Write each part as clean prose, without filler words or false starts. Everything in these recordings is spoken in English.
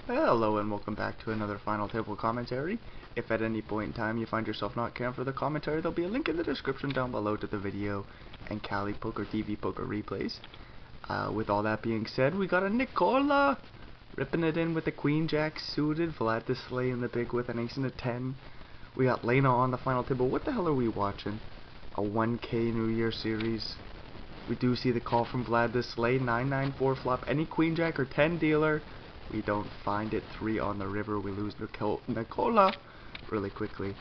Hello and welcome back to another final table commentary. If at any point in time you find yourself not caring for the commentary, there'll be a link in the description down below to the video and KalipokerTV poker replays. With all that being said, we got a Nicola ripping it in with the Queen Jack suited, Vlad the Slay in the big with an ace and a 10. We got Lena on the final table. What the hell are we watching? A 1K New Year series. We do see the call from Vlad the Slay, 994 flop, any Queen Jack or 10 dealer. We don't find it, 3 on the river. We lose Nicola really quickly.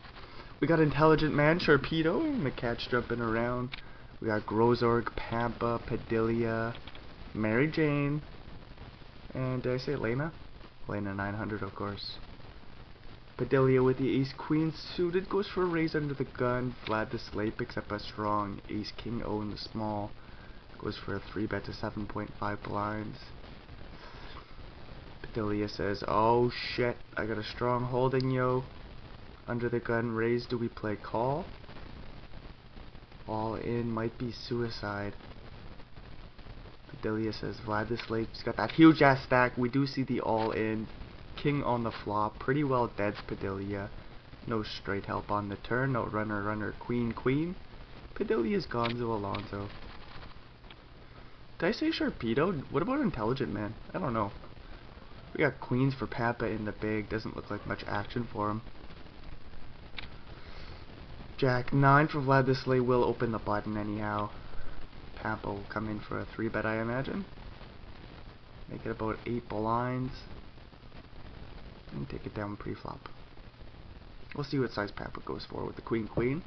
We got Intelligent Man, Sharpedo, and the cat's jumping around. We got Grozorg, Pampa, Padilla, Mary Jane, and did I say Lena? Lena 900, of course. Padilla with the ace queen suited goes for a raise under the gun. Vlad the Slay picks up a strong ace king O in the small. Goes for a 3-bet to 7.5 blinds. Padilla says, oh shit, I got a strong holding, yo. Under the gun raise, do we play call? All in might be suicide. Padilla says, Vlad the Slave's got that huge ass stack. We do see the all in. King on the flop. Pretty well dead, Padilla. No straight help on the turn. No runner, queen, queen. Padilla's Gonzo Alonzo. Did I say Sharpedo? What about Intelligent Man? I don't know. We got queens for Pampa in the big. Doesn't look like much action for him. Jack 9 for Vlad the Slay will open the button anyhow. Pampa will come in for a 3-bet, I imagine. Make it about 8 blinds. And take it down pre-flop. We'll see what size Pampa goes for with the queen queen.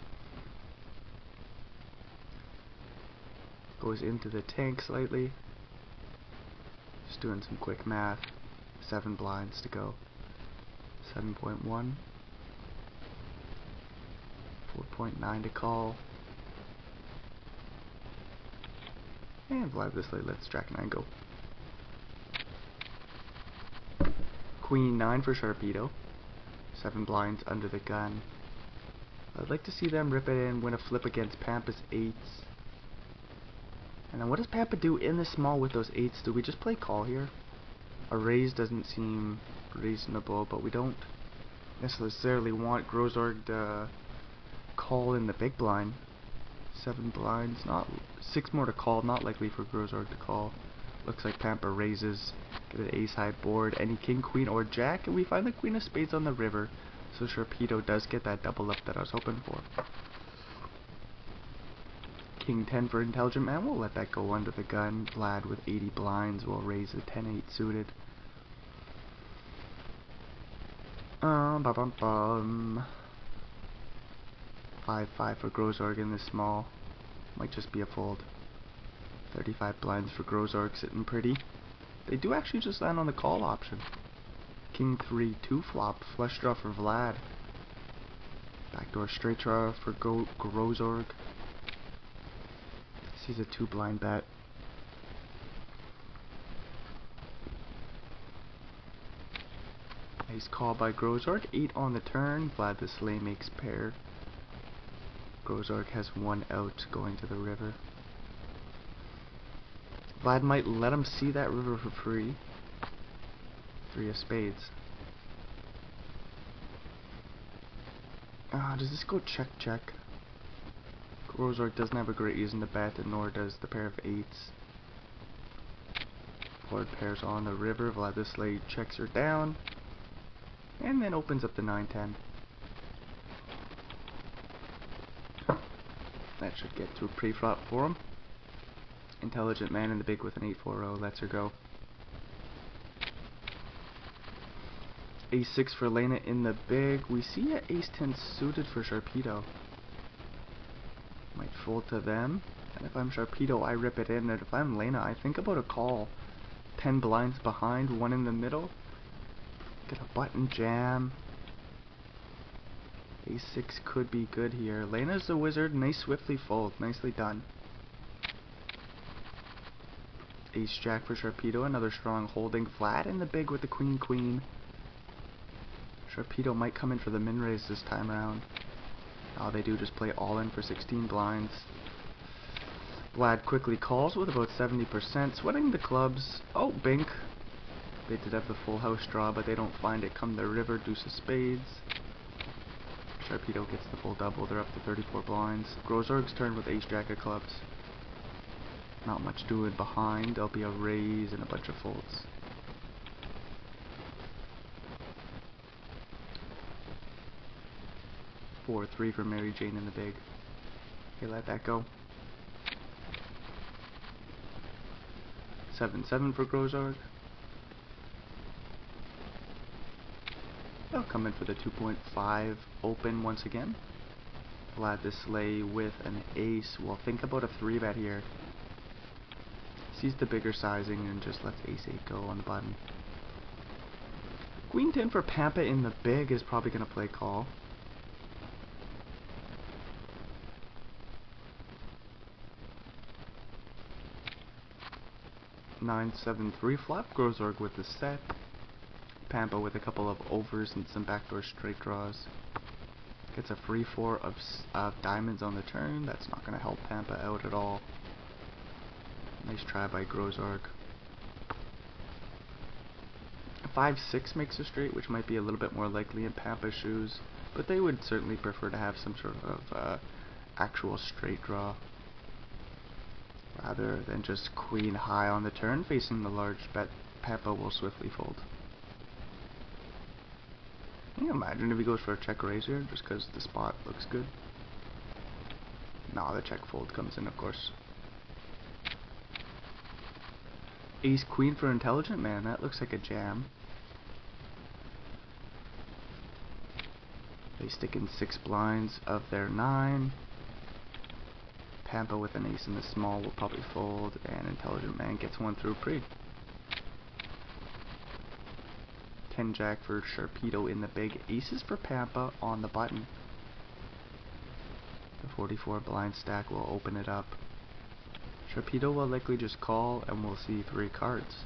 Goes into the tank slightly. Just doing some quick math. 7 blinds to go. 7.1. 4.9 to call. And Vlad the Slay lets Jack 9 go. Queen 9 for Sharpedo. 7 blinds under the gun. I'd like to see them rip it in, win a flip against Pampa's 8s. And then what does Pampa do in the small with those 8s? Do we just play call here? A raise doesn't seem reasonable, but we don't necessarily want Grozorg to call in the big blind. 7 blinds, not 6 more to call, not likely for Grozorg to call. Looks like Pampa raises, get an ace high board, any king, queen, or jack, and we find the queen of spades on the river. So Sharpedo does get that double up that I was hoping for. King 10 for Intelligent Man, we'll let that go under the gun. Vlad with 80 blinds will raise a 10-8 suited. 5-5 for Grozorg in the small. Might just be a fold. 35 blinds for Grozorg, sitting pretty. They do actually just land on the call option. King 3, 2 flop, flush draw for Vlad. Backdoor straight draw for Grozorg. Sees a 2 blind bet. Nice call by Grozorg. 8 on the turn. Vlad the Slay makes pair. Grozorg has 1 out going to the river. Vlad might let him see that river for free. 3 of spades. Does this go check check? Grozorg doesn't have a great reason to bet, and nor does the pair of 8s. Board pairs on the river. Vlad the Slay checks her down. And then opens up the 9-10. That should get to a pre-flop for him. Intelligent Man in the big with an 8-4-0 lets her go. Ace 6 for Lena in the big. We see an ace 10 suited for Sharpedo. Might fold to them. And if I'm Sharpedo, I rip it in. And if I'm Lena, I think about a call. 10 blinds behind, 1 in the middle. Get a button jam. Ace 6 could be good here. Lena's the wizard. Nice swiftly fold. Nicely done. Ace Jack for Sharpedo. Another strong holding. Flat in the big with the queen queen. Sharpedo might come in for the min raise this time around. Oh, they do just play all in for 16 blinds. Vlad quickly calls with about 70%. Sweating the clubs. Oh, bink. They did have the full house draw, but they don't find it. Come the river, deuce of spades. Sharpedo gets the full double. They're up to 34 blinds. Grozorg's turn with ace jack of clubs. Not much doing behind. There'll be a raise and a bunch of folds. Four, 3 for Mary Jane in the big. Okay, let that go. 7-7 for Grozorg. They'll come in for the 2.5 open once again. Vlad the Slay with an ace. Well, think about a 3-bet here. Sees the bigger sizing and just lets ace-8 go on the button. Queen 10 for Pampa in the big is probably going to play call. Nine, 7, 3 flop. Grozorg with the set. Pampa with a couple of overs and some backdoor straight draws. Gets a free 4 of diamonds on the turn. That's not going to help Pampa out at all. Nice try by Grozorg. 5-6 makes a straight, which might be a little bit more likely in Pampa's shoes, but they would certainly prefer to have some sort of actual straight draw rather than just queen high on the turn. Facing the large bet, Pampa will swiftly fold. Can you imagine if he goes for a check raise here just because the spot looks good? Nah, the check fold comes in, of course. Ace queen for Intelligent Man, that looks like a jam. They stick in 6 blinds of their 9. Pampa with an ace in the small will probably fold, and Intelligent Man gets one through pre. 10 jack for Sharpedo in the big. Aces for Pampa on the button. The 44 blind stack will open it up. Sharpedo will likely just call, and we'll see 3 cards.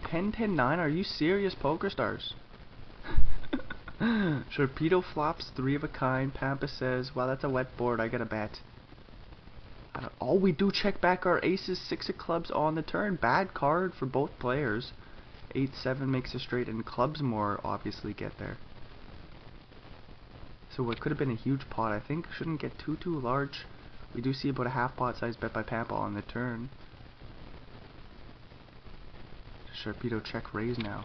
Ten, 9, are you serious, Poker Stars? Sharpedo flops 3 of a kind. Pampa says, well, that's a wet board, I gotta bet. Oh, we do check back our aces, 6 of clubs on the turn. Bad card for both players. 8-7 makes a straight, and clubs more obviously get there. So what could have been a huge pot, I think, shouldn't get too large. We do see about a half pot size bet by Pampa on the turn. Sharpedo check raise now.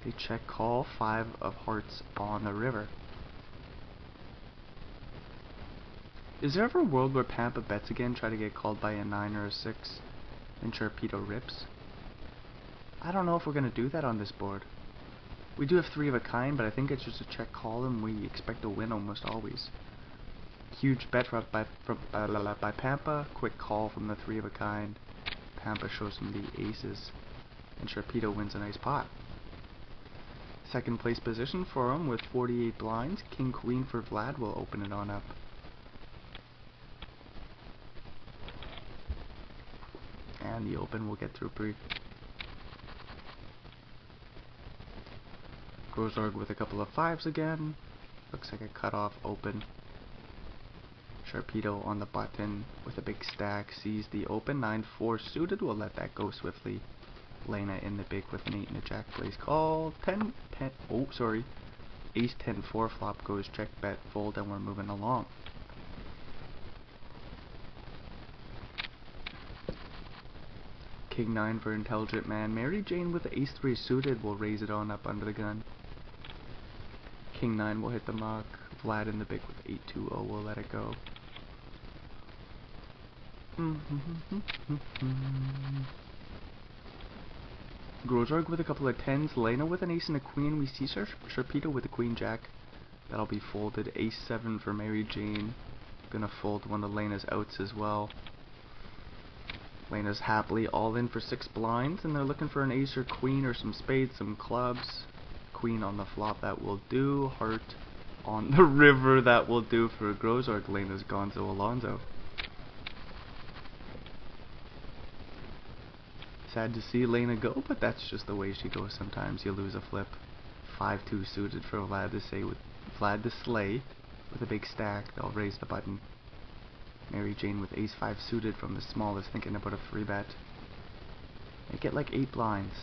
They check call, 5 of hearts on the river. Is there ever a world where Pampa bets again, try to get called by a 9 or a 6, and Sharpedo rips? I don't know if we're going to do that on this board. We do have 3 of a kind, but I think it's just a check call and we expect to win almost always. Huge bet by Pampa, quick call from the 3 of a kind. Pampa shows him the aces, and Sharpedo wins a nice pot. Second place position for him with 48 blinds. King Queen for Vlad will open it on up. And the open will get through pre. Grozorg with a couple of 5s again. Looks like a cutoff open. Sharpedo on the button with a big stack sees the open. 9-4 suited, we'll let that go swiftly. Lena in the big with an 8 and a jack plays call. 10, oh sorry. Ace 10-4 flop goes check bet fold, and we're moving along. King 9 for Intelligent Man. Mary Jane with the ace 3 suited will raise it on up under the gun. King 9 will hit the muck. Vlad in the big with 8-2-0 will let it go. Grozorg with a couple of 10s. Lena with an ace and a queen. We see Sharpedo with a queen jack. That'll be folded. Ace 7 for Mary Jane. Gonna fold one of Lena's outs as well. Lena's happily all in for 6 blinds, and they're looking for an ace or queen or some spades, some clubs. Queen on the flop, that will do. Heart on the river, that will do for Grozorg. Lena's Gonzo Alonzo. Sad to see Lena go, but that's just the way she goes sometimes. You lose a flip. 5-2 suited for Vlad the Slay with a big stack. They'll raise the button. Mary Jane with ace 5 suited from the small is thinking about a 3-bet. They get like 8 blinds.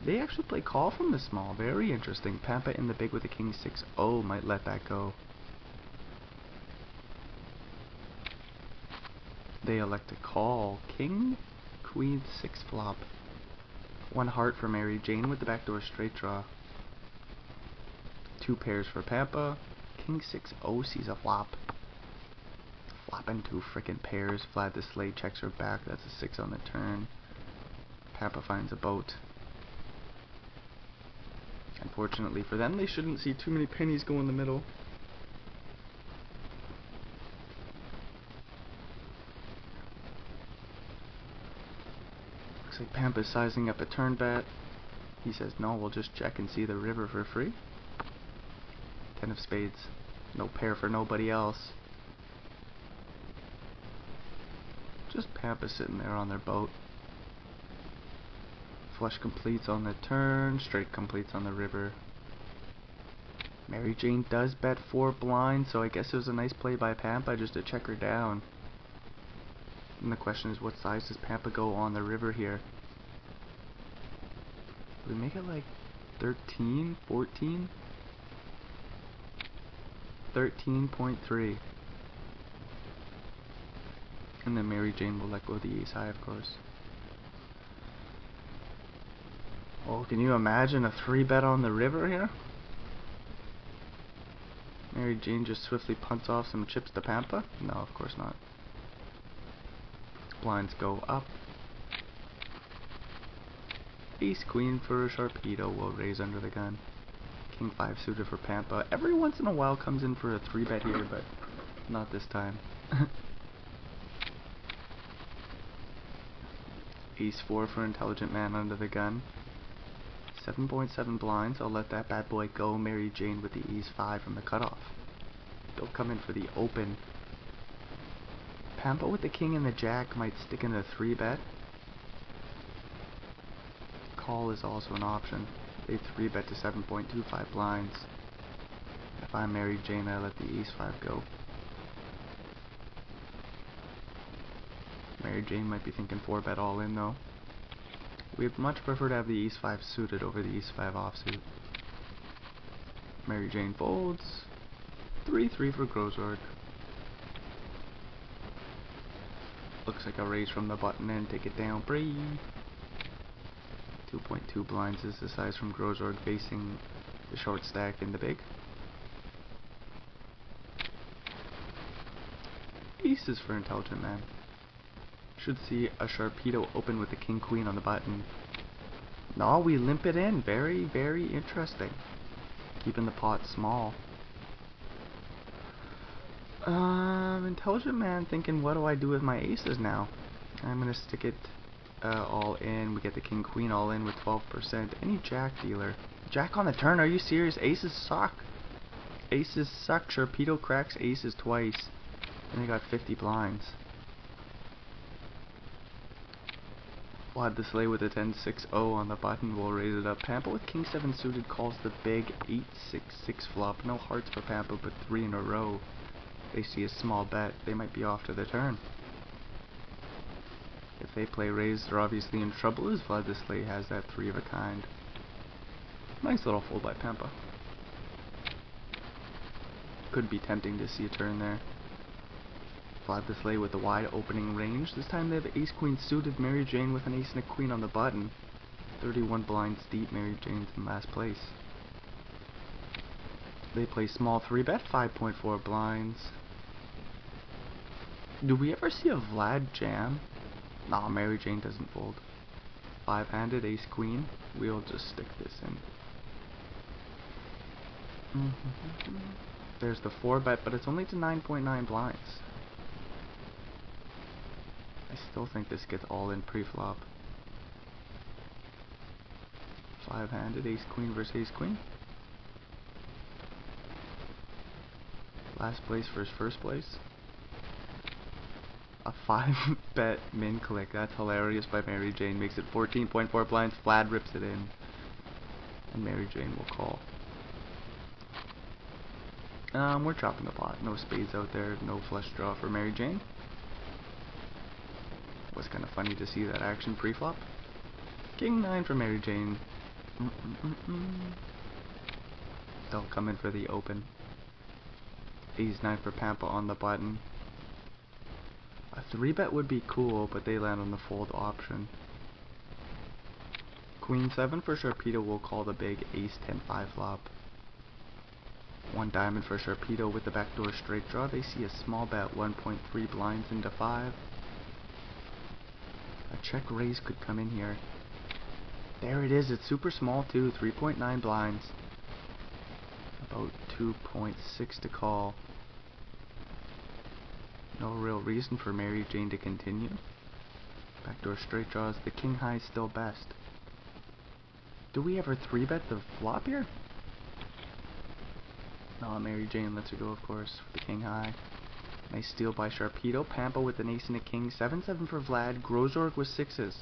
They actually play call from the small. Very interesting. Pampa in the big with a king 6-0 might let that go. They elect to call. King, queen 6 flop. 1 heart for Mary Jane with the backdoor straight draw. 2 pairs for Pampa. King 6-0 sees a flop. Flopping 2 frickin' pairs. Vlad the Slate checks her back. That's a 6 on the turn. Pampa finds a boat. Unfortunately for them, they shouldn't see too many pennies go in the middle. Looks like Pampa's sizing up a turn bet. He says, no, we'll just check and see the river for free. 10 of spades. No pair for nobody else. Just Pampa sitting there on their boat. Flush completes on the turn, straight completes on the river. Mary Jane does bet 4 blinds, so I guess it was a nice play by Pampa just to check her down. And the question is, what size does Pampa go on the river here? We make it like 13, 14? 13.3. And then Mary Jane will let go of the ace high, of course. Well, can you imagine a 3-bet on the river here? Mary Jane just swiftly punts off some chips to Pampa? No, of course not. Blinds go up. Ace queen for a Sharpedo will raise under the gun. King 5 suited for Pampa. Every once in a while comes in for a 3-bet here, but not this time. Ace 4 for Intelligent Man under the gun. 7.7 blinds. I'll let that bad boy go. Mary Jane with the ace 5 from the cutoff. They'll come in for the open. Pampa with the king and the jack might stick in a 3-bet. Call is also an option. They 3-bet to 7.25 blinds. If I'm Mary Jane, I let the ace 5 go. Mary Jane might be thinking 4-bet all in though. We'd much prefer to have the ace 5 suited over the ace 5 offsuit. Mary Jane folds. 3-3 for Grosard. Looks like a raise from the button and take it down. Bree. 2.2 blinds is the size from Grosard facing the short stack in the big. Aces for Intelligent Man. Should see a Sharpedo open with the king queen on the button. No, we limp it in. Very, very interesting. Keeping the pot small. Intelligent Man thinking, what do I do with my aces now? I'm gonna stick it all in. We get the king queen all in with 12%. Any jack dealer? Jack on the turn? Are you serious? Aces suck. Aces suck. Sharpedo cracks aces twice. And they got 50 blinds. Vlad the Slay with a 10-6-0 on the button will raise it up. Pampa with king 7 suited calls the big 8-6-6 flop. No hearts for Pampa, but 3 in a row. They see a small bet. They might be off to the turn. If they play raise, they're obviously in trouble as Vlad the Slay has that 3 of a kind. Nice little fold by Pampa. Could be tempting to see a turn there. Vlad the Slay with a wide opening range. This time they have ace queen suited. Mary Jane with an ace and a queen on the button. 31 blinds deep. Mary Jane's in last place. They play small 3-bet, 5.4 blinds. Do we ever see a Vlad jam? Nah, Mary Jane doesn't fold. 5-handed ace queen. We'll just stick this in. There's the 4-bet, but it's only to 9.9 blinds. I still think this gets all in pre-flop. 5-handed ace queen versus ace queen. Last place versus first place. A 5-bet min click. That's hilarious by Mary Jane. Makes it 14.4 blinds. Vlad rips it in. And Mary Jane will call. We're chopping the pot. No spades out there. No flush draw for Mary Jane. Was kind of funny to see that action pre-flop. King 9 for Mary Jane. They'll come in for the open. Ace 9 for Pampa on the button. A 3-bet would be cool, but they land on the fold option. Queen 7 for Sharpedo will call the big Ace 10-5 flop. 1 diamond for Sharpedo with the backdoor straight draw. They see a small bet, 1.3 blinds into 5. A check raise could come in here. There it is. It's super small too. 3.9 blinds. About 2.6 to call. No real reason for Mary Jane to continue. Backdoor straight draws. The king high is still best. Do we ever 3-bet the flop here? No, Mary Jane lets her go, of course, for the king high. Nice steal by Sharpedo. Pampa with an ace and a king. 7-7 for Vlad. Grozorg with 6s.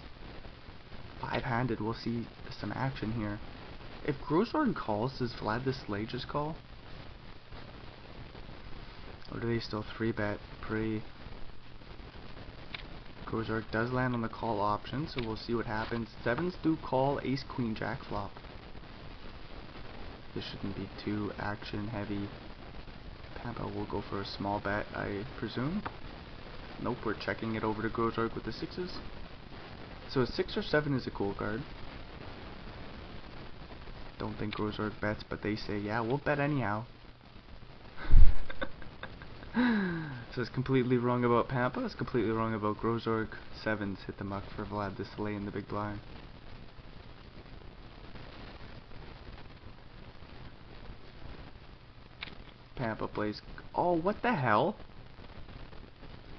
5-handed. We'll see some action here. If Grozorg calls, does Vlad the Slay just call? Or do they still 3-bet pre? Grozorg does land on the call option, so we'll see what happens. 7s do call. Ace Queen Jack flop. This shouldn't be too action heavy. Pampa will go for a small bet, I presume. Nope, we're checking it over to Grozorg with the 6s. So a 6 or 7 is a cool card. Don't think Grozorg bets, but they say, yeah, we'll bet anyhow. So it's completely wrong about Pampa, it's completely wrong about Grozorg. 7s hit the muck for Vlad the Slay in the big blind. Pampa plays. Oh, what the hell?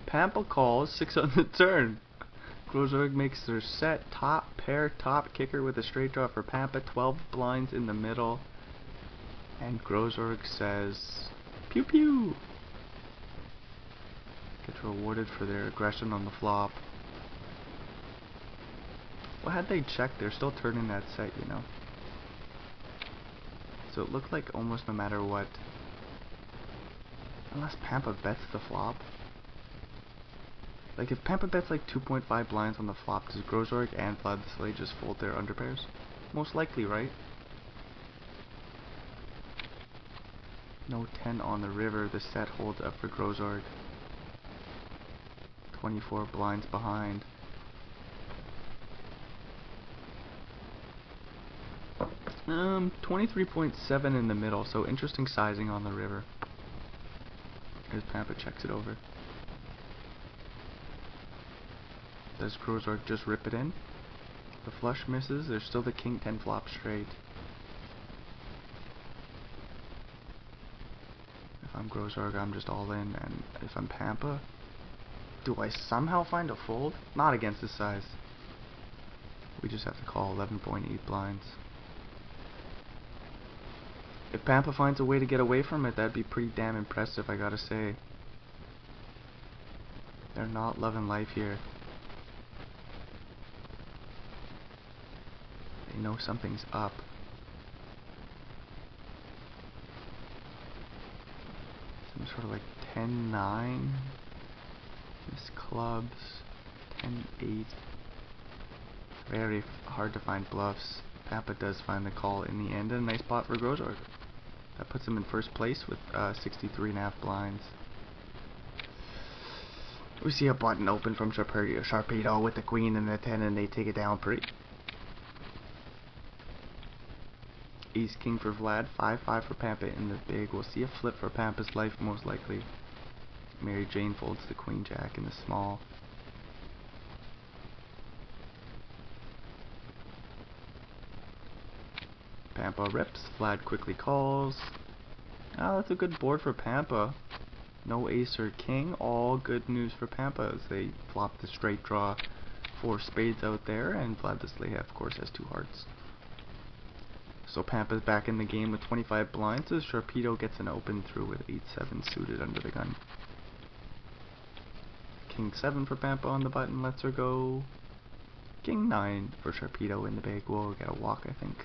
Pampa calls 6 on the turn. Grozorg makes their set. Top pair, top kicker with a straight draw for Pampa. 12 blinds in the middle. And Grozorg says, pew pew. Gets rewarded for their aggression on the flop. Well, had they checked, they're still turning that set, you know. So it looked like almost no matter what. Unless Pampa bets the flop. Like if Pampa bets like 2.5 blinds on the flop, does Grozorg and Vlad the Slay just fold their underpairs? Most likely, right? No 10 on the river. The set holds up for Grozorg. 24 blinds behind. Um, 23.7 in the middle, so interesting sizing on the river. As Pampa checks it over. Does Grozorg just rip it in? The flush misses. There's still the king 10 flop straight. If I'm Grozorg, I'm just all in, and if I'm Pampa, do I somehow find a fold? Not against this size. We just have to call 11.8 blinds. If Pampa finds a way to get away from it, that'd be pretty damn impressive, I gotta say. They're not loving life here. They know something's up. Some sort of like 10-9. Miss clubs. 10-8. Very hard to find bluffs. Pampa does find the call in the end, and a nice pot for Grozorg. That puts him in first place with 63.5 blinds. We see a button open from Sharpedo with the queen and the 10, and they take it down pretty. Ace king for Vlad, 5-5 for Pampa in the big. We'll see a flip for Pampa's life most likely. Mary Jane folds the queen jack in the small. Pampa rips, Vlad quickly calls. Ah, that's a good board for Pampa. No ace or king, all good news for Pampa as they flop the straight draw. 4 spades out there, and Vlad the Slay, of course, has 2 hearts. So Pampa's back in the game with 25 blinds as Sharpedo gets an open through with 8-7 suited under the gun. King 7 for Pampa on the button, lets her go. King 9 for Sharpedo in the big. We'll get a walk, I think.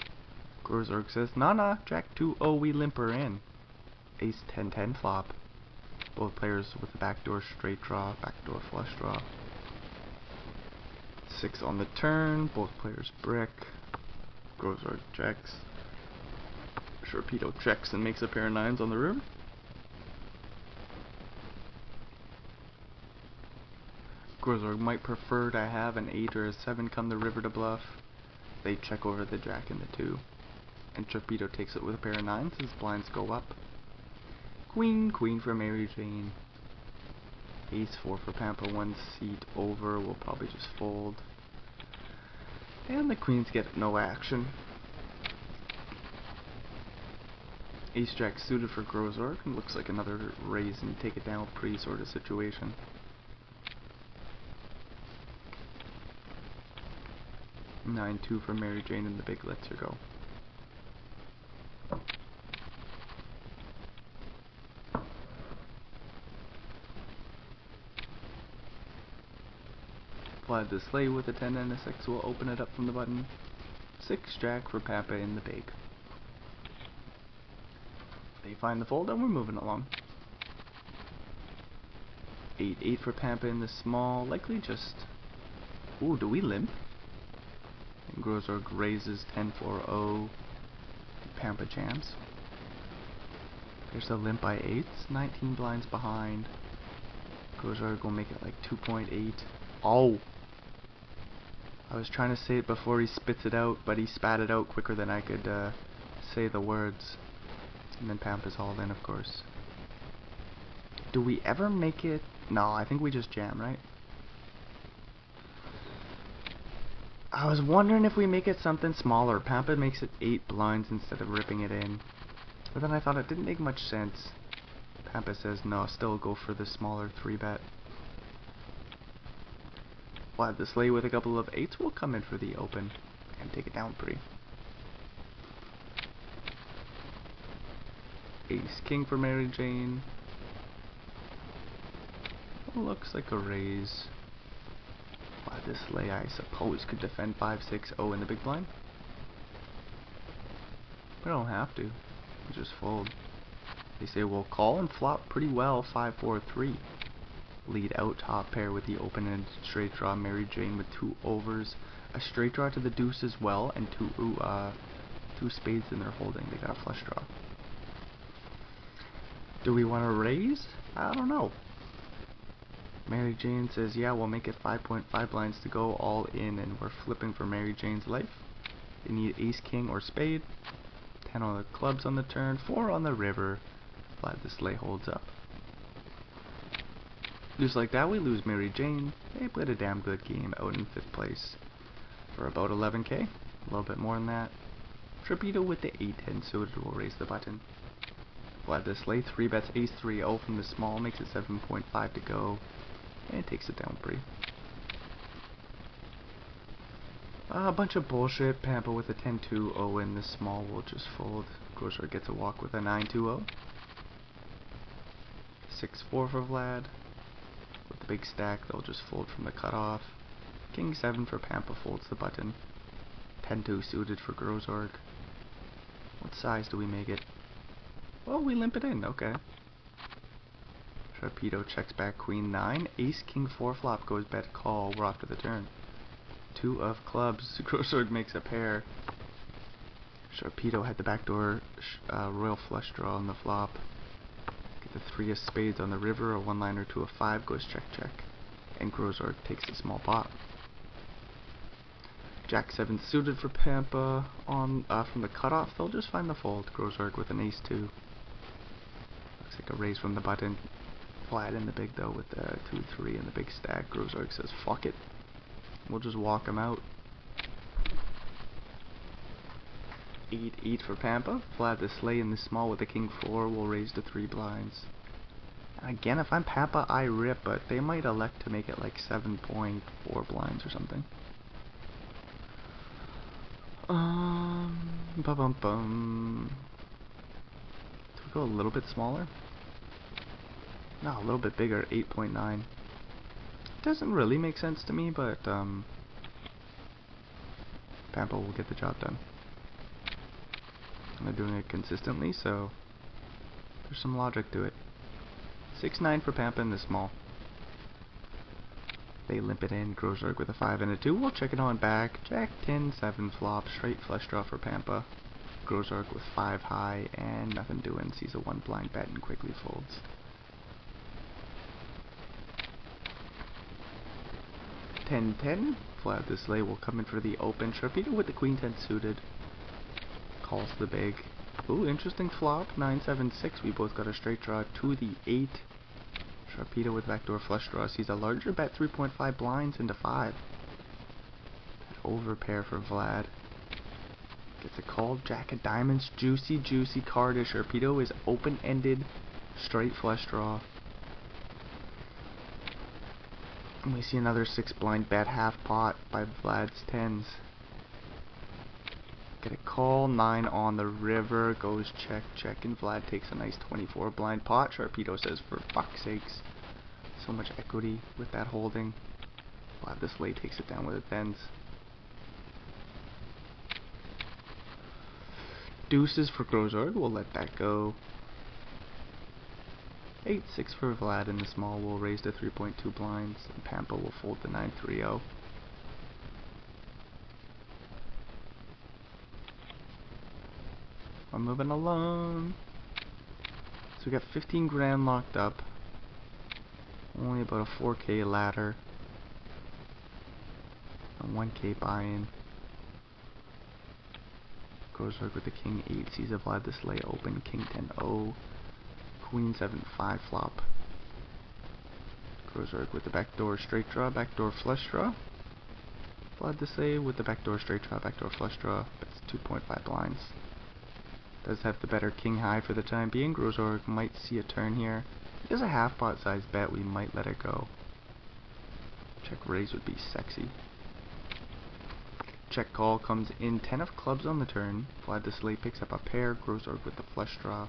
Grozorg says, nah, Jack 2-0, we limp her in. ace 10-10 flop. Both players with a backdoor straight draw, backdoor flush draw. 6 on the turn, both players brick. Grozorg checks. Sharpedo checks and makes a pair of 9s on the river. Grozorg might prefer to have an 8 or a 7 come the river to bluff. They check over the jack and the 2. And Sharpedo takes it with a pair of 9s as blinds go up. Queen, queen for Mary Jane. Ace 4 for Pampa, 1 seat over, we'll probably just fold. And the queens get no action. Ace jack suited for Grozorg, and looks like another raise and take it down pre sort of situation. Nine 2 for Mary Jane, and the big lets her go. Vlad the Slay with a 10 and a 6 will open it up from the button. 6 jack for Pampa in the big. They find the fold and we're moving along. 8-8 for Pampa in the small, likely just... Ooh, do we limp? And Grozorg raises 10-4-0. Pampa jams. There's a limp by 8s, 19 blinds behind. Grozorg will make it like 2.8. Oh! I was trying to say it before he spits it out, but he spat it out quicker than I could say the words. And then Pampa's all in, of course. Do we ever make it? No, I think we just jam, right? I was wondering if we make it something smaller. Pampa makes it 8 blinds instead of ripping it in. But then I thought it didn't make much sense. Pampa says no, still go for the smaller 3-bet. Vlad the Slay with a couple of 8s will come in for the open and take it down pre. Ace King for Mary Jane. Looks like a raise. Vlad the Slay, I suppose, could defend 5-6-0 in the big blind. We don't have to. We just fold. They say we'll call and flop pretty well 5-4-3. Lead out top pair with the open-ended straight draw. Mary Jane with 2 overs, a straight draw to the deuce as well, and two spades in their holding. They got a flush draw. Do we want to raise? I don't know. Mary Jane says, yeah, we'll make it 5.5 blinds to go all in, and we're flipping for Mary Jane's life. They need ace, king, or spade. 10 on the clubs on the turn, 4 on the river. Vlad the Slay holds up. Just like that, we lose Mary Jane. They played a damn good game out in 5th place for about 11k. A little bit more than that. Sharpedo with the 8-10 suited will raise the button. Vlad the Slay 3-bets ace 3-0 from the small, makes it 7.5 to go, and takes it down pre. A bunch of bullshit. Pampa with a 10-2-0 in the small will just fold. Grozorg gets a walk with a 9-2-0. 6-4 for Vlad. With the big stack, they'll just fold from the cutoff. King 7 for Pampa folds the button. 10-2 suited for Grozorg. What size do we make it? Well, we limp it in, okay. Sharpedo checks back Queen 9. Ace King 4 flop goes bet call. We're off to the turn. 2 of clubs. Grozorg makes a pair. Sharpedo had the backdoor royal flush draw on the flop. Get the 3 of spades on the river. A 1-liner to a 5 goes check check. And Grozorg takes the small pot. Jack 7 suited for Pampa on from the cutoff. They'll just find the fold. Grozorg with an ace 2. Looks like a raise from the button. Flat in the big though with the 2-3 and the big stack. Grozorg says fuck it. We'll just walk him out. 8-8 for Pampa. Vlad the Slay in the small with the king 4 will raise to 3 blinds. And again, if I'm Pampa, I rip, but they might elect to make it like 7.4 blinds or something. Ba-bum-bum. Do we go a little bit smaller? No, a little bit bigger, 8.9. Doesn't really make sense to me, but Pampa will get the job done. And they're doing it consistently, so There's some logic to it. 6-9 for Pampa in the small. They limp it in. Grozorg with a 5 and a 2. We'll check it on back. Jack 10-7 flop. Straight flush draw for Pampa. Grozorg with 5 high and nothing doing. Sees a 1 blind bet and quickly folds. 10-10. Vlad this lay will come in for the open. Sharpedo with the queen 10 suited. Calls the big. Ooh, interesting flop. 9-7-6. We both got a straight draw to the 8. Sharpedo with backdoor flush draw sees a larger bet, 3.5 blinds into 5. That overpair for Vlad. Gets a call. Jack of diamonds. Juicy, juicy card. Sharpedo is open-ended. Straight flush draw. And we see another 6 blind bet half pot by Vlad's 10s. Get a call. 9 on the river. Goes check, check, and Vlad takes a nice 24 blind pot. Sharpedo says, for fuck's sakes. So much equity with that holding. Vlad this late takes it down with the 10s. Deuces for Grozorg. We'll let that go. 8-6 for Vlad in the small. We'll raise to 3.2 blinds. And Pampa will fold to 9-3-0. I'm moving along. So we got 15 grand locked up. Only about a 4K ladder. A 1K buy-in. Grozorg with the king 8 sees a Vlad this lay open. King 10-0. Queen 7-5 flop. Grozorg with the backdoor straight draw, backdoor flush draw. Vlad this lay with the backdoor straight draw, backdoor flush draw. That's 2.5 blinds. Does have the better king high for the time being. Grozorg might see a turn here. If there's a half pot size bet, we might let it go. Check raise would be sexy. Check call comes in. 10 of clubs on the turn. Vlad this lay picks up a pair. Grozorg with the flush draw.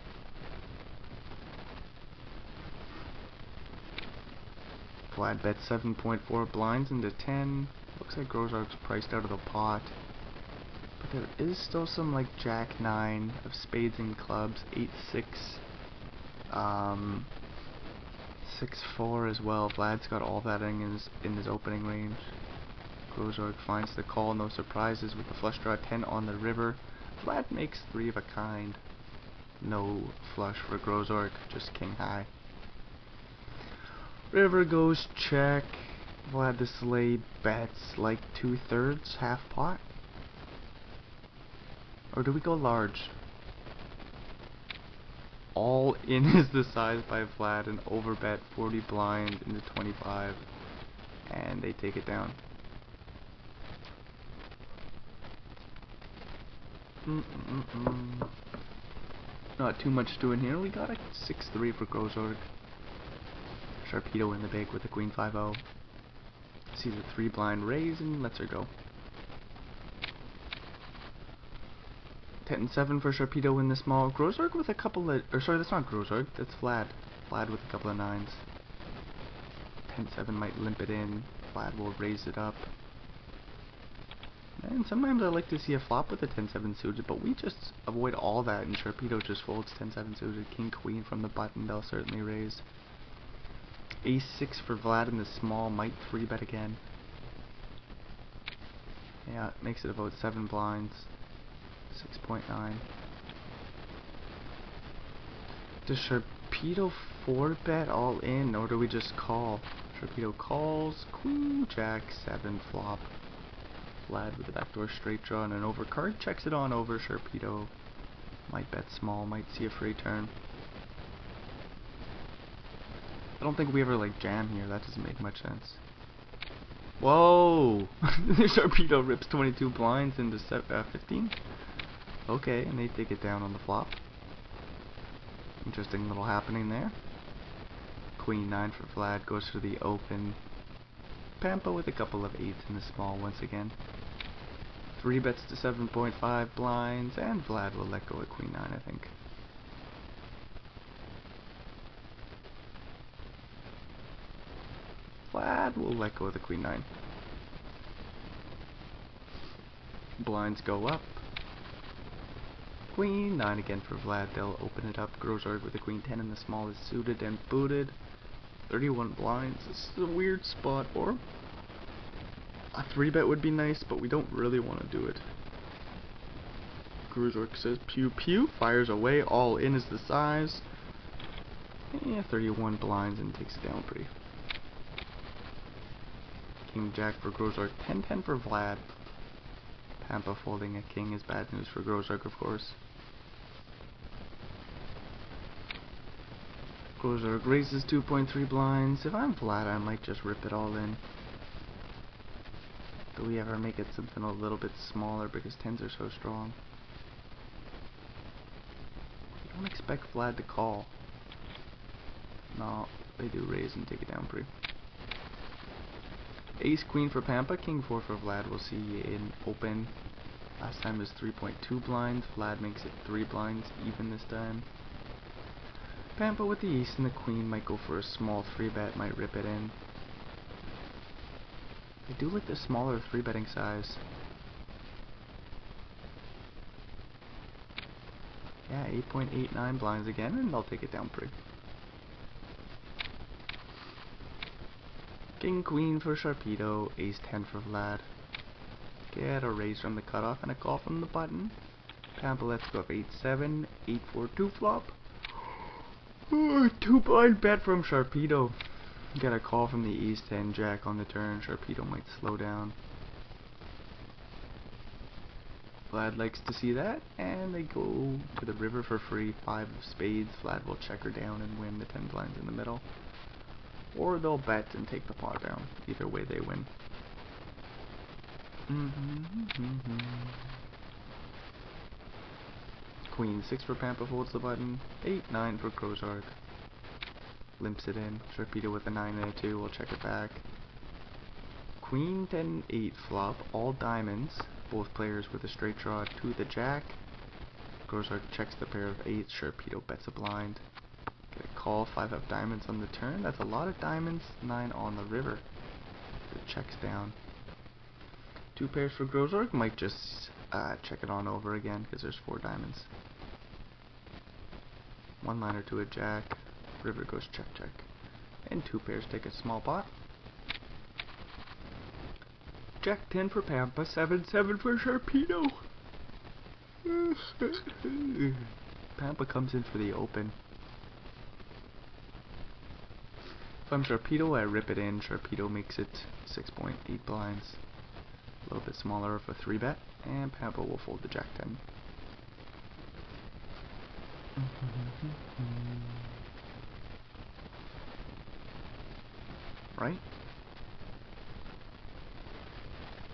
Vlad bets 7.4 blinds into 10. Looks like Grozorg's priced out of the pot. But there is still some like Jack 9 of spades and clubs. 8-6. 6-4 as well. Vlad's got all that in his opening range. Grozorg finds the call. No surprises with the flush draw. 10 on the river. Vlad makes 3 of a kind. No flush for Grozorg. Just king high. River goes check. Vlad this lay bets like 2/3 half pot. Or do we go large? All in is the size by Vlad and overbet 40 blind into 25. And they take it down. Not too much doing here. We got a 6-3 for Grozorg. Sharpedo in the big with a queen 5-0. Sees a 3 blind raise and lets her go. 10-7 for Sharpedo in the small. Grozorg with a couple of, or sorry, that's not Grozorg, that's Vlad. Vlad with a couple of 9s. 10-7 might limp it in. Vlad will raise it up. And sometimes I like to see a flop with a 10-7 suited, but we just avoid all that and Sharpedo just folds 10-7 suited. King queen from the button, they'll certainly raise. Ace-6 for Vlad in the small, might 3-bet again. Yeah, it makes it about 7 blinds. 6.9. Does Sharpedo 4-bet all in, or do we just call? Sharpedo calls, queen, jack, 7 flop. Vlad with the backdoor straight draw and an overcard, checks it on over. Sharpedo might bet small, might see a free turn. I don't think we ever like jam here, that doesn't make much sense. Whoa! Sharpedo rips 22 blinds into 15. Okay, and they take it down on the flop. Interesting little happening there. Queen 9 for Vlad goes for the open. Pampa with a couple of 8s in the small once again. 3 bets to 7.5 blinds, and Vlad will let go of Queen 9, I think. Vlad will let go of the Queen 9. Blinds go up. Queen 9 again for Vlad. They'll open it up. Grozark with the Queen 10 and the small is suited and booted. 31 blinds. This is a weird spot for him. A 3-bet would be nice, but we don't really want to do it. Grozark says pew pew. Fires away. All in is the size. Yeah, 31 blinds and takes it down pretty. King Jack for Grozark. 10-10 for Vlad. Pampa folding a king is bad news for Grozark, of course. Grozark raises 2.3 blinds. If I'm Vlad, I might just rip it all in. Do we ever make it something a little bit smaller because 10s are so strong? I don't expect Vlad to call. No, they do raise and take it down pretty. Ace Queen for Pampa, King 4 for Vlad. We'll see in open. Last time was 3.2 blinds. Vlad makes it 3 blinds even this time. Pampa with the ace and the queen might go for a small 3-bet, might rip it in. I do like the smaller 3-betting size. Yeah, 8.89 blinds again, and they'll take it down pretty. King Queen for Sharpedo, Ace 10 for Vlad. Get a raise from the cutoff and a call from the button. Pampa lets go of 8-7, 8-4-2 flop. 2 blind bet from Sharpedo. Get a call from the Ace 10 Jack on the turn. Sharpedo might slow down. Vlad likes to see that, and they go to the river for free. 5 of spades. Vlad will check her down and win the 10 blinds in the middle. Or they'll bet and take the pot down. Either way they win. Queen 6 for Pampa folds the button. 8-9 for Grozark. Limps it in. Sharpedo with a 9 and a 2. We'll check it back. Queen 10-8 flop. All diamonds. Both players with a straight draw to the jack. Grozark checks the pair of 8s. Sharpedo bets a blind. Get a call. 5 of diamonds on the turn. That's a lot of diamonds. 9 on the river. The checks down. 2 pairs for Grozark. Might just check it on over again because there's 4 diamonds. 1 liner to a jack. River goes check check. And 2 pairs take a small pot. Jack 10 for Pampa. 7-7 for Sharpedo. Pampa comes in for the open. If I'm Sharpedo, I rip it in. Sharpedo makes it 6.8 blinds. A little bit smaller of a 3-bet. And Pampa will fold the Jack 10. Right?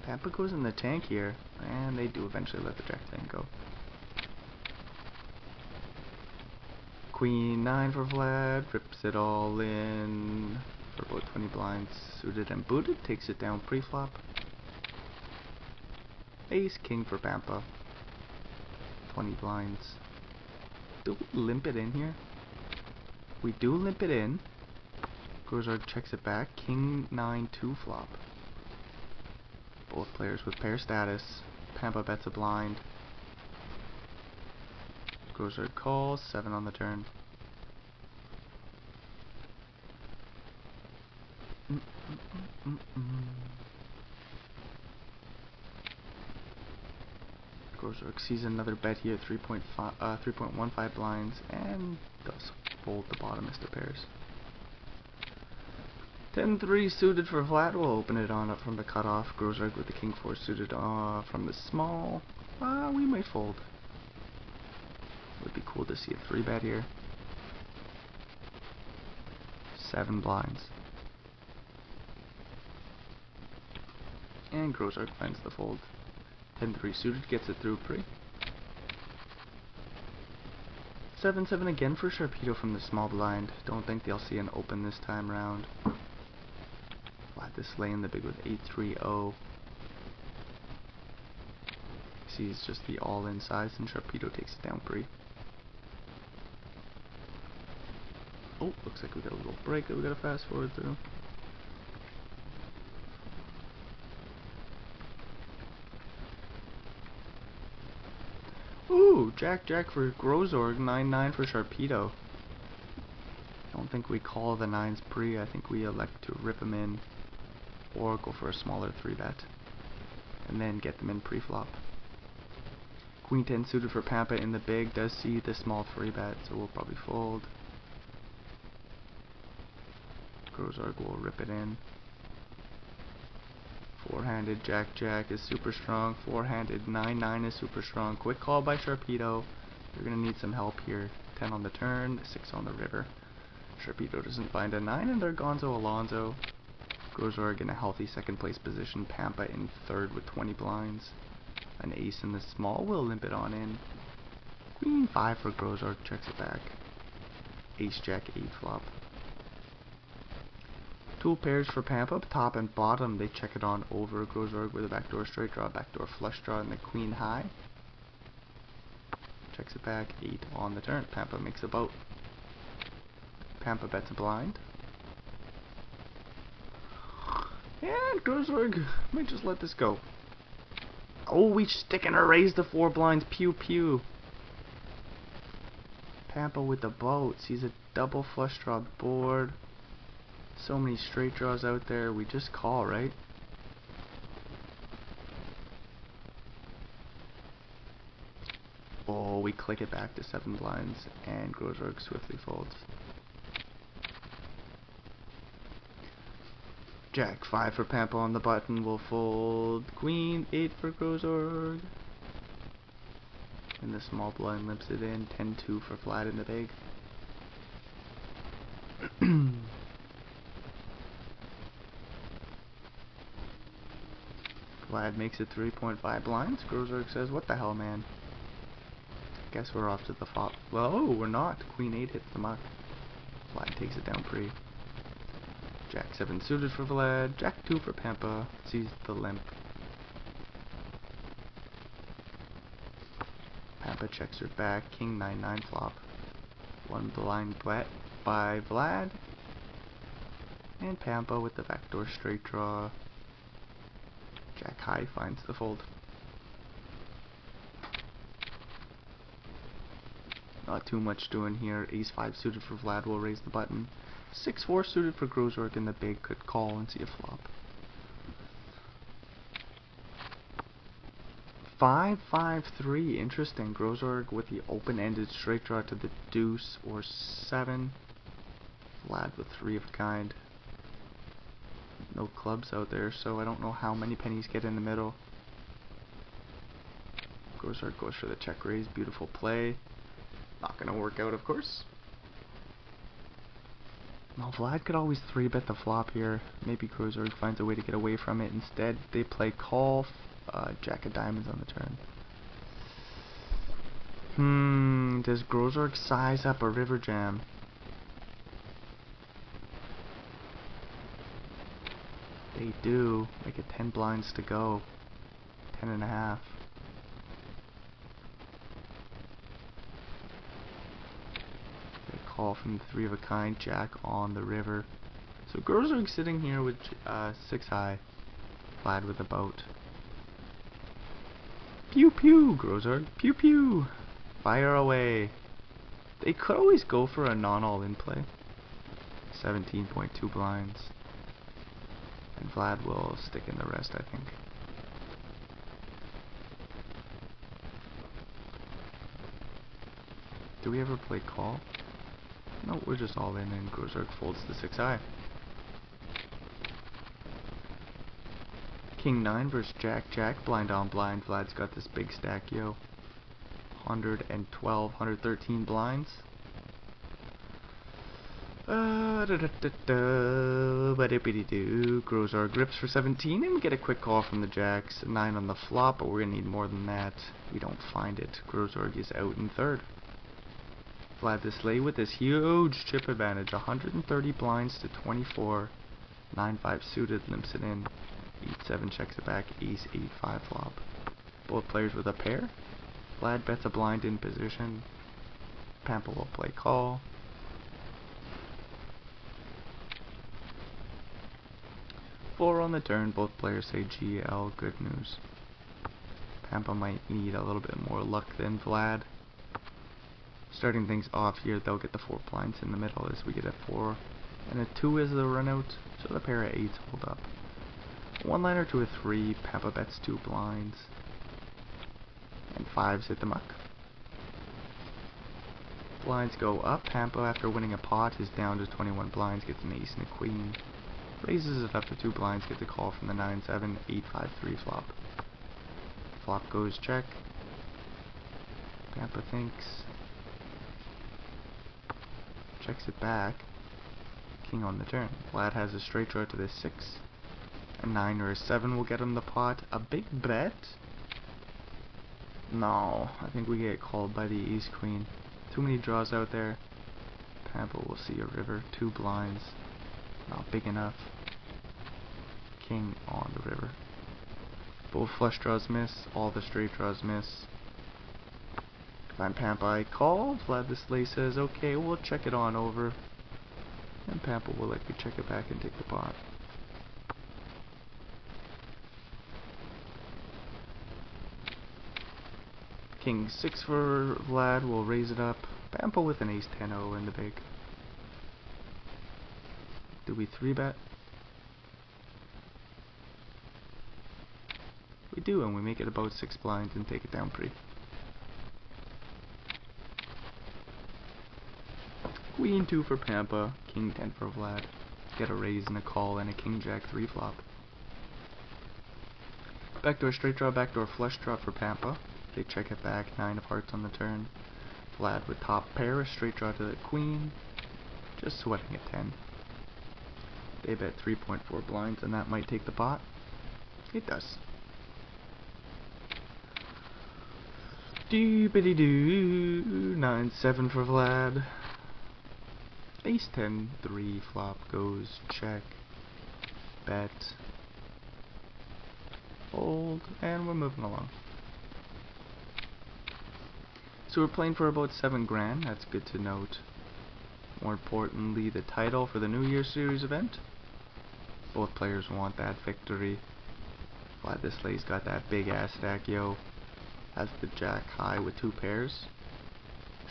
Pampa goes in the tank here, and they do eventually let the Jack 10 go. Queen 9 for Vlad, rips it all in for about 20 blinds. Suited and booted, takes it down pre-flop. Ace King for Pampa, 20 blinds. Do we limp it in here? We do limp it in. Grozark checks it back. King 9-2 flop. Both players with pair status. Pampa bets a blind. Grozark calls. 7 on the turn. Grozark sees another bet here. 3.15 blinds and does fold the bottom as the pairs. 10-3 suited for Vlad. We'll open it on up from the cutoff. Grozark with the King 4 suited from the small. We might fold. Would be cool to see a 3-bet here. 7 blinds. And Grozark finds the fold. 10-3 suited gets it through pre. 7-7 again for Sharpedo from the small blind. Don't think they'll see an open this time round. Vlad this lane, the big with 8-3-0. Sees just the all-in size, and Sharpedo takes it down pre. Oh, looks like we got a little break that we gotta fast forward through. Ooh, Jack Jack for Grozorg, 9-9 for Sharpedo. I don't think we call the 9s pre, I think we elect to rip them in or go for a smaller 3-bet and then get them in pre-flop. Queen 10 suited for Pampa in the big does see the small 3-bet, so we'll probably fold. Grozorg will rip it in. Four-handed Jack Jack is super strong. Four-handed 9-9 is super strong. Quick call by Sharpedo. You're gonna need some help here. 10 on the turn, 6 on the river. Sharpedo doesn't find a 9 and they're Gonzo Alonzo. Grozorg in a healthy second place position. Pampa in third with 20 blinds. An ace in the small will limp it on in. Queen 5 for Grozorg, checks it back. Ace Jack 8 flop. Two pairs for Pampa, top and bottom, they check it on over. Grozorg with a backdoor straight draw, backdoor flush draw, and the queen high. Checks it back, 8 on the turn. Pampa makes a boat. Pampa bets a blind. And Grozorg might just let this go. Oh, we stick and raise the 4 blinds. Pew pew. Pampa with the boat sees a double flush draw board. So many straight draws out there. We just call, right? Oh, we click it back to 7 blinds, and Grozorg swiftly folds. Jack 5 for Pampa on the button will fold. Queen 8 for Grozorg. And the small blind limps it in. 10-2 for flat in the big. Vlad makes it 3.5 blinds. Grozorg says, what the hell, man? Guess we're off to the flop. Well, we're not. Queen 8 hits the muck. Vlad takes it down pre. Jack 7 suited for Vlad. Jack 2 for Pampa. Sees the limp. Pampa checks her back. King 9-9 flop. One blind bet by Vlad. And Pampa with the backdoor straight draw. Jack high finds the fold. Not too much doing here. Ace 5 suited for Vlad will raise the button. 6-4 suited for Grozorg in the big could call and see a flop. 5-5-3. Interesting. Grozorg with the open-ended straight draw to the deuce or 7. Vlad with 3 of a kind. No clubs out there, so I don't know how many pennies get in the middle. Grozorg goes for the check raise. Beautiful play. Not gonna work out, of course. Well, Vlad could always 3-bet the flop here. Maybe Grozorg finds a way to get away from it. Instead, they play call. Jack of diamonds on the turn. Does Grozorg size up a river jam? They do. Make it 10 blinds to go. 10.5. They call from the 3 of a kind. Jack on the river. So Grozorg sitting here with 6 high. Vlad with a boat. Pew pew, Grozorg. Pew pew. Fire away. They could always go for a non-all-in play. 17.2 blinds. And Vlad will stick in the rest, I think. Do we ever play call? No, we're just all in, and Grozorg folds the 6 high. King 9 versus Jack Jack, blind on blind. Vlad's got this big stack, yo. 112, 113 blinds. Grozorg grips for 17, and we get a quick call from the jacks. 9 on the flop, but we're gonna need more than that. We don't find it. Grozorg is out in third. Vlad this late with this huge chip advantage. 130 blinds to 24. 9-5 suited, limps it in. 8-7 checks it back. Ace 8-5 flop. Both players with a pair. Vlad bets a blind in position. Pampa will play call. Four on the turn, both players say GL, good news. Pampa might need a little bit more luck than Vlad. Starting things off here, they'll get the 4 blinds in the middle as we get a 4 and a 2 as the run out, so the pair of 8s hold up. 1 liner to a 3, Pampa bets 2 blinds, and 5s hit the muck. Blinds go up. Pampa, after winning a pot, is down to 21 blinds, gets an ace and a queen. Raises it up to 2 blinds, gets a call from the 9-7, 8-5-3 flop. Flop goes check. Pampa thinks. Checks it back. King on the turn. Vlad has a straight draw to the 6. A 9 or a 7 will get him the pot. A big bet? No, I think we get called by the ace queen. Too many draws out there. Pampa will see a river. 2 blinds. Not big enough. King on the river. Both flush draws miss. All the straight draws miss. If I'm Pampa, I call. Vlad the Slay says, okay, we'll check it on over. And Pampa will likely check it back and take the pot. King 6 for Vlad will raise it up. Pampa with an ace 10-0 in the big. Do we 3-bet? We do, and we make it about 6 blinds and take it down pretty. Queen 2 for Pampa, King 10 for Vlad. Get a raise and a call and a King Jack 3 flop. Backdoor straight draw, backdoor flush draw for Pampa. They check it back, 9 of hearts on the turn. Vlad with top pair, a straight draw to the queen. Just sweating at 10. They bet 3.4 blinds and that might take the pot. It does. Doobity-doo, 9-7 for Vlad. Ace 10, 3 flop goes check, bet, fold, and we're moving along. So we're playing for about 7 grand, that's good to note. More importantly, the title for the New Year Series event. Both players want that victory. Vlad the Slay's got that big ass stack, yo. Has the jack high with 2 pairs.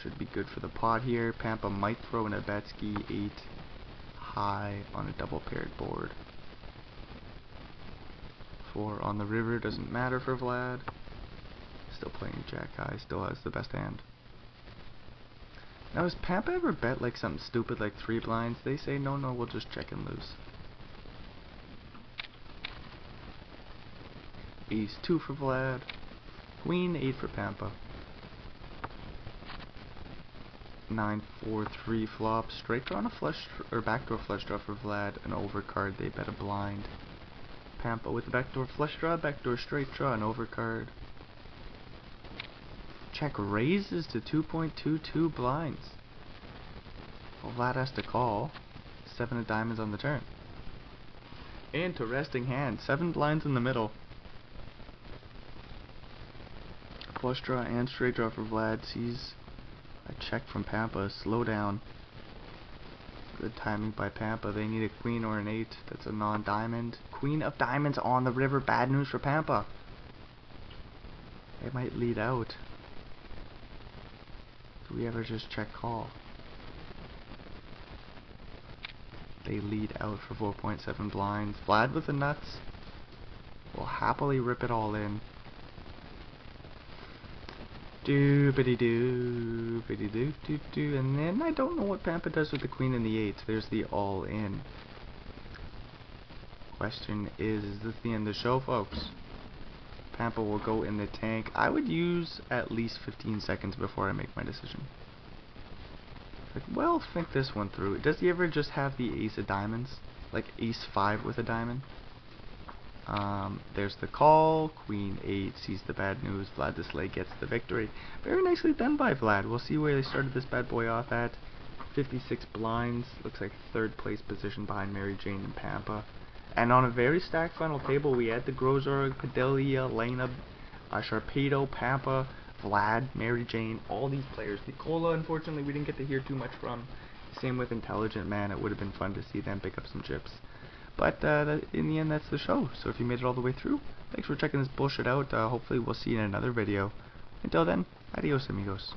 Should be good for the pot here. Pampa might throw in a Betsky 8 high on a double paired board. 4 on the river doesn't matter for Vlad. Still playing jack high, still has the best hand. Now has Pampa ever bet like something stupid like 3 blinds? They say no, we'll just check and lose. Ace 2 for Vlad. Queen 8 for Pampa. 9-4-3 flop, straight draw on a flush or backdoor flush draw for Vlad, an overcard, they bet a blind. Pampa with a backdoor flush draw, backdoor straight draw, an overcard. Check raises to 2.22 blinds. Well, Vlad has to call. 7 of diamonds on the turn. Interesting hand, 7 blinds in the middle. Flush draw and straight draw for Vlad, sees a check from Pampa, slow down. Good timing by Pampa, they need a queen or an 8, that's a non-diamond. Queen of diamonds on the river, bad news for Pampa. They might lead out. Do we ever just check call? They lead out for 4.7 blinds. Vlad with the nuts will happily rip it all in. Doobity-doo, biddy-doo-doo-doo, and then I don't know what Pampa does with the queen and the 8. There's the all-in. Question is this the end of the show, folks? Pampa will go in the tank. I would use at least 15 seconds before I make my decision. Like, well, think this one through. Does he ever just have the ace of diamonds? Like ace 5 with a diamond? There's the call, queen 8 sees the bad news, Vlad the Slay gets the victory. Very nicely done by Vlad. We'll see where they started this bad boy off at. 56 blinds, looks like 3rd place position behind Mary Jane and Pampa. And on a very stacked final table, we had the Grozorg, Padilla, Lena, Sharpedo, Pampa, Vlad, Mary Jane, all these players. Nicola, unfortunately, we didn't get to hear too much from. Same with Intelligent Man, it would have been fun to see them pick up some chips. But in the end, that's the show. So if you made it all the way through, Thanks for checking this bullshit out. Hopefully we'll see you in another video. Until then, adios amigos.